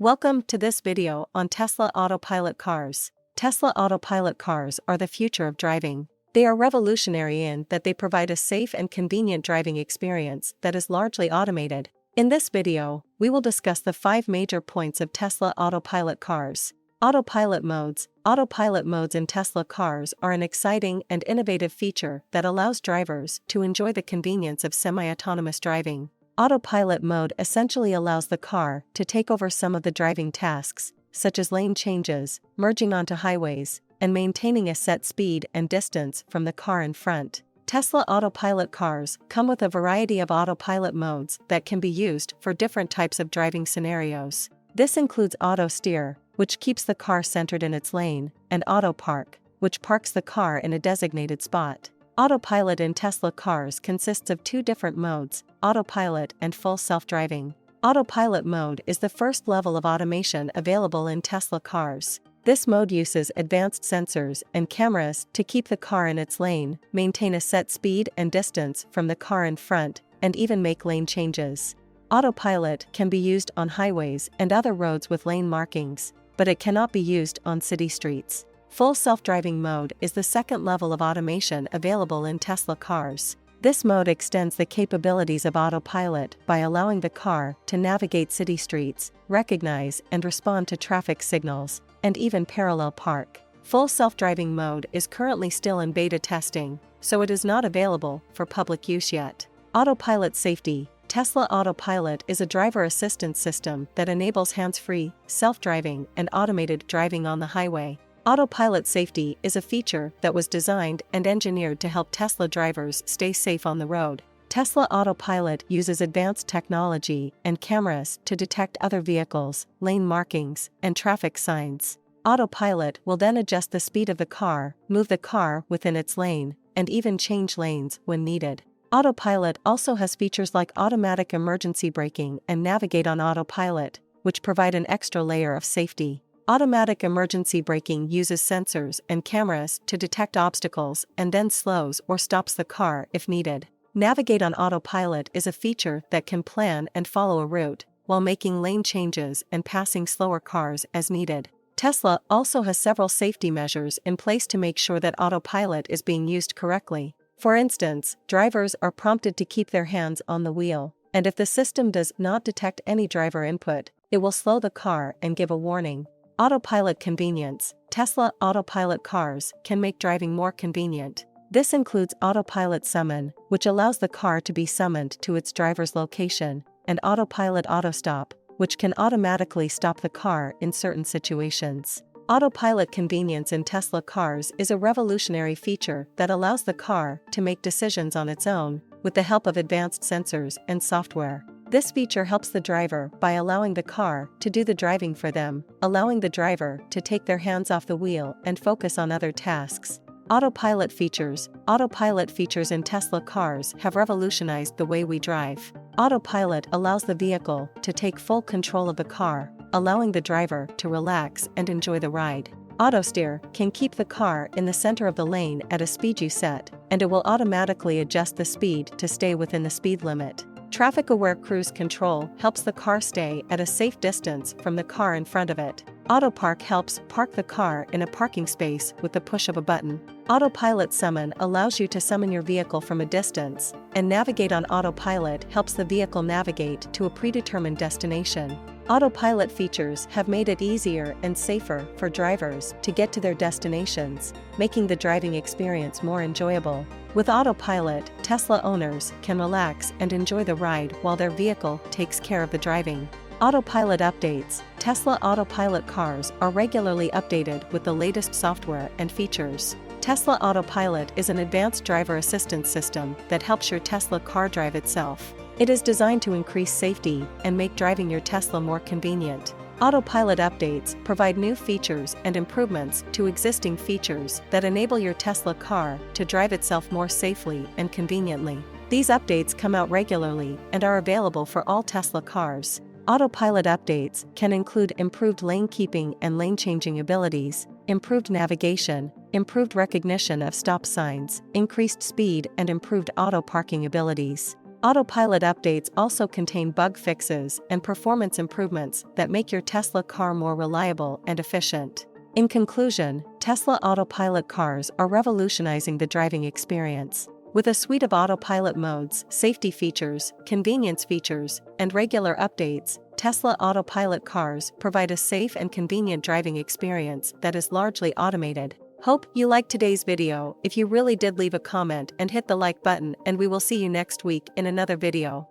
Welcome to this video on Tesla Autopilot cars. Tesla Autopilot cars are the future of driving. They are revolutionary in that they provide a safe and convenient driving experience that is largely automated. In this video, we will discuss the 5 major points of Tesla Autopilot cars. Autopilot modes. Autopilot modes in Tesla cars are an exciting and innovative feature that allows drivers to enjoy the convenience of semi-autonomous driving. Autopilot mode essentially allows the car to take over some of the driving tasks, such as lane changes, merging onto highways, and maintaining a set speed and distance from the car in front. Tesla Autopilot cars come with a variety of autopilot modes that can be used for different types of driving scenarios. This includes Auto Steer, which keeps the car centered in its lane, and Auto Park, which parks the car in a designated spot. Autopilot in Tesla cars consists of 2 different modes, Autopilot and Full Self-Driving. Autopilot mode is the first level of automation available in Tesla cars. This mode uses advanced sensors and cameras to keep the car in its lane, maintain a set speed and distance from the car in front, and even make lane changes. Autopilot can be used on highways and other roads with lane markings, but it cannot be used on city streets. Full self-driving mode is the second level of automation available in Tesla cars. This mode extends the capabilities of autopilot by allowing the car to navigate city streets, recognize and respond to traffic signals, and even parallel park. Full self-driving mode is currently still in beta testing, so it is not available for public use yet. Autopilot Safety. Tesla Autopilot is a driver assistance system that enables hands-free, self-driving, and automated driving on the highway. Autopilot Safety is a feature that was designed and engineered to help Tesla drivers stay safe on the road. Tesla Autopilot uses advanced technology and cameras to detect other vehicles, lane markings, and traffic signs. Autopilot will then adjust the speed of the car, move the car within its lane, and even change lanes when needed. Autopilot also has features like automatic emergency braking and navigate on autopilot, which provide an extra layer of safety. Automatic emergency braking uses sensors and cameras to detect obstacles and then slows or stops the car if needed. Navigate on autopilot is a feature that can plan and follow a route, while making lane changes and passing slower cars as needed. Tesla also has several safety measures in place to make sure that autopilot is being used correctly. For instance, drivers are prompted to keep their hands on the wheel, and if the system does not detect any driver input, it will slow the car and give a warning. Autopilot Convenience. Tesla Autopilot cars can make driving more convenient. This includes Autopilot Summon, which allows the car to be summoned to its driver's location, and Autopilot Autostop, which can automatically stop the car in certain situations. Autopilot Convenience in Tesla cars is a revolutionary feature that allows the car to make decisions on its own, with the help of advanced sensors and software. This feature helps the driver by allowing the car to do the driving for them, allowing the driver to take their hands off the wheel and focus on other tasks. Autopilot Features. Autopilot features in Tesla cars have revolutionized the way we drive. Autopilot allows the vehicle to take full control of the car, allowing the driver to relax and enjoy the ride. Auto Steer can keep the car in the center of the lane at a speed you set, and it will automatically adjust the speed to stay within the speed limit. Traffic-aware cruise control helps the car stay at a safe distance from the car in front of it. Auto Park helps park the car in a parking space with the push of a button. Autopilot Summon allows you to summon your vehicle from a distance, and Navigate on Autopilot helps the vehicle navigate to a predetermined destination. Autopilot features have made it easier and safer for drivers to get to their destinations, making the driving experience more enjoyable. With Autopilot, Tesla owners can relax and enjoy the ride while their vehicle takes care of the driving. Autopilot Updates. Tesla Autopilot cars are regularly updated with the latest software and features. Tesla Autopilot is an advanced driver assistance system that helps your Tesla car drive itself. It is designed to increase safety and make driving your Tesla more convenient. Autopilot Updates provide new features and improvements to existing features that enable your Tesla car to drive itself more safely and conveniently. These updates come out regularly and are available for all Tesla cars. Autopilot Updates can include improved lane keeping and lane changing abilities, improved navigation, improved recognition of stop signs, increased speed, and improved auto parking abilities. Autopilot updates also contain bug fixes and performance improvements that make your Tesla car more reliable and efficient. In conclusion, Tesla Autopilot cars are revolutionizing the driving experience. With a suite of Autopilot modes, safety features, convenience features, and regular updates, Tesla Autopilot cars provide a safe and convenient driving experience that is largely automated. Hope you liked today's video. If you really did, leave a comment and hit the like button, and we will see you next week in another video.